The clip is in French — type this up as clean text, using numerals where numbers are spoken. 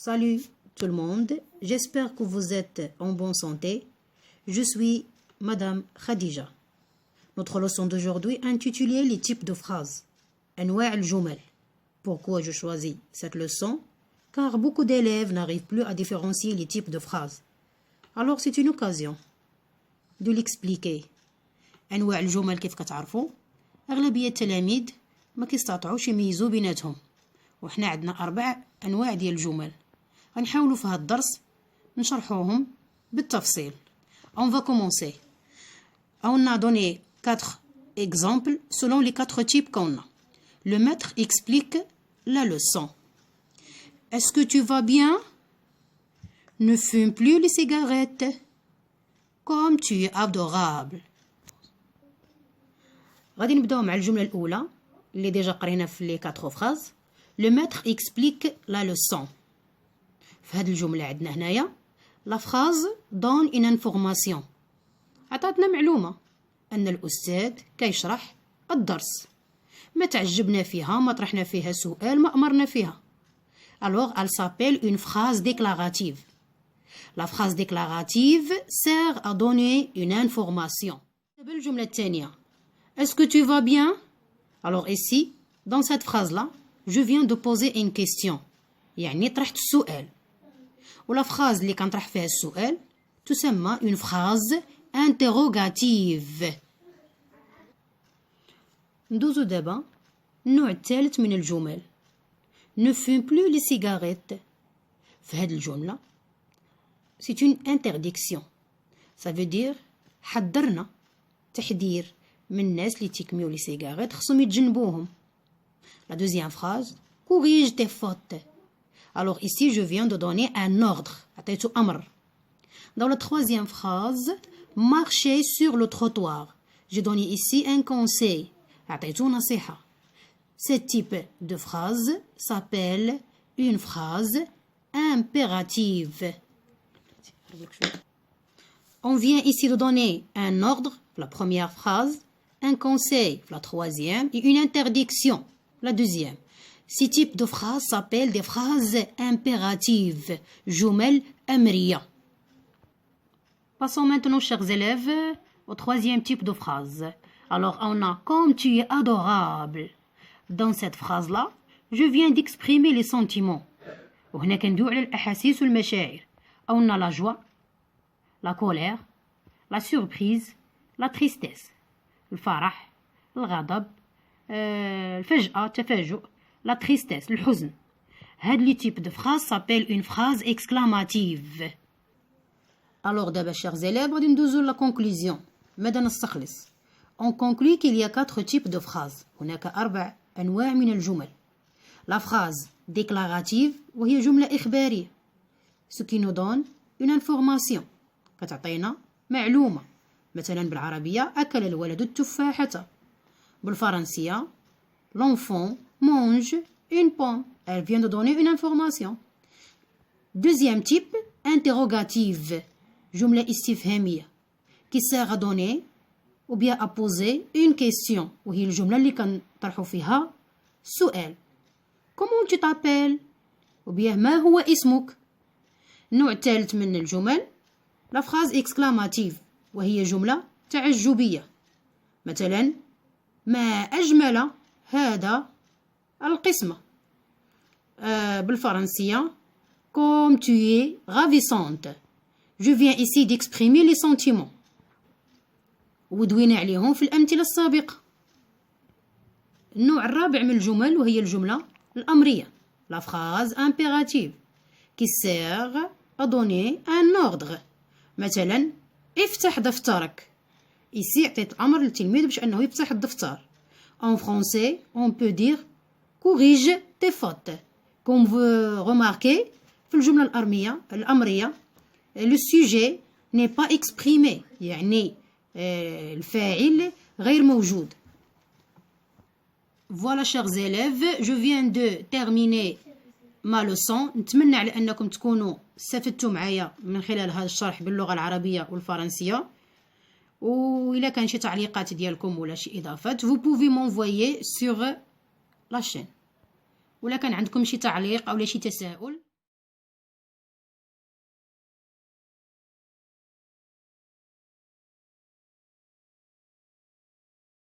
Salut tout le monde, j'espère que vous êtes en bonne santé. Je suis Madame Khadija. Notre leçon d'aujourd'hui est intitulée les types de phrases. أنواع الجمل. Pourquoi je choisis cette leçon? Car beaucoup d'élèves n'arrivent plus à différencier les types de phrases. Alors c'est une occasion de l'expliquer. أنواع الجمل كيف كتعرفوا أغلبية التلاميذ ما كيستطيعوش يميزوا بيناتهم، وحنا عندنا 4 أنواع ديال الجمل غنحاولوا في هذا الدرس نشرحوهم بالتفصيل. On va commencer. On a donné 4 exemples selon les 4 types qu'on a. Le maître explique la leçon. Est-ce que tu vas bien? Ne fume plus les cigarettes. Comme tu es adorable. غادي نبداو مع الجملة الأولى اللي ديجا قرينا في لي 4 phrases. Le maître explique la leçon. في هذه الجملة عندنا هنايا la phrase donne une information. عطاتنا معلومة أن الأستاذ كيشرح الدرس. ما تعجبنا فيها، ما طرحنا فيها سؤال، ما أمرنا فيها. Alors elle s'appelle une phrase déclarative. La phrase déclarative sert à donner une information. الجملة الثانية. Est-ce que tu vas bien? Alors ici, dans cette phrase-là, je viens de poser une question. يعني طرحت السؤال. ولا phrase اللي كنطرح فيها السؤال تسمى une phrase interrogative. ندوزو دابا النوع الثالث من الجمل. Ne fume plus les cigarettes. في هذه الجملة c'est une interdiction. Ça veut dire حذرنا، تحذير من الناس اللي تيكميو لي سيجاريت خصهم يتجنبوهم. La deuxième phrase corrige tes fautes. Alors ici je viens de donner un ordre. عطيتو أمر. Dans la troisième phrase marcher sur le trottoir. J'ai donné ici un conseil. عطيتو نصيحة. Ce type de phrase s'appelle une phrase impérative. On vient ici de donner un ordre, la première phrase, un conseil, la troisième, et une interdiction, la deuxième. Ces types de phrases s'appellent des phrases impératives, جمل أمرية. Passons maintenant, chers élèves, au troisième type de phrase. Alors, on a « Comme tu es adorable ». Dans cette phrase-là, je viens d'exprimer les sentiments. وهنا كندويو على الأحاسيس والمشاعر. On a la joie, la colère, la surprise, la tristesse. الفرح، الغضب، الفجأة، التفاجؤ، la tristesse، الحزن. هاد لي type de phrase s'appelle une phrase exclamative. Alors d'abord, chers élèves, غادي ندوزو la conclusion. ماذا نستخلص؟ On conclut qu'il y a 4 types de phrases. هناك 4 أنواع من الجمل. La phrase déclarative وهي جملة إخبارية. Ce qui nous donne une information. كتعطينا معلومة. مثلا بالعربية أكل الولد التفاحة. بالفرنسية l'enfant mange une pomme. Elle vient de donner une information. Deuxième type, interrogative. جملة استفهامية qui sert à donner ou bien à poser une question. وهي الجملة اللي كنطرحوا فيها سؤال. Comment tu t'appelles? ou bien ما هو اسمك؟ النوع الثالث من الجمل la phrase exclamative وهي جملة تعجبية. مثلا ما أجمل هذا القسم. بالفرنسية comme tu es ravissante. Je viens ici d'exprimer les sentiments. ودوينا عليهم في الأمثلة السابقة. النوع الرابع من الجمل وهي الجملة الأمرية. La phrase impérative qui sert à donner un ordre. مثلا افتح دفترك. Ici عطيت أمر للتلميذ باش أنه يفتح الدفتر. En français, on peut dire corrige tes fautes. Comme vous remarquez, في الجملة الأمرية le sujet n'est pas exprimé. يعني الفاعل غير موجود. Voilà, chers élèves, je viens de terminer ma leçon. نتمنى على أنكم تكونوا استفدتوا معايا من خلال هذا الشرح باللغة العربية والفرنسية. وإلا كان شي تعليقات ديالكم ولا شي إضافات vous pouvez m'envoyer sur la chaîne. ولا كان عندكم شي تعليق أو شي تساؤل